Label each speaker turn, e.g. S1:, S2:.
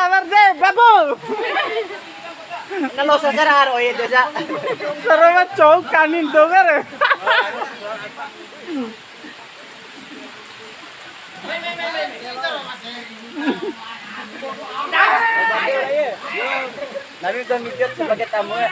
S1: abar deh, babu.
S2: Kalau sasar oh itu sa.
S1: Saramat chok kanin dogar.
S2: Nabi udah mikir sebagai tamu ya.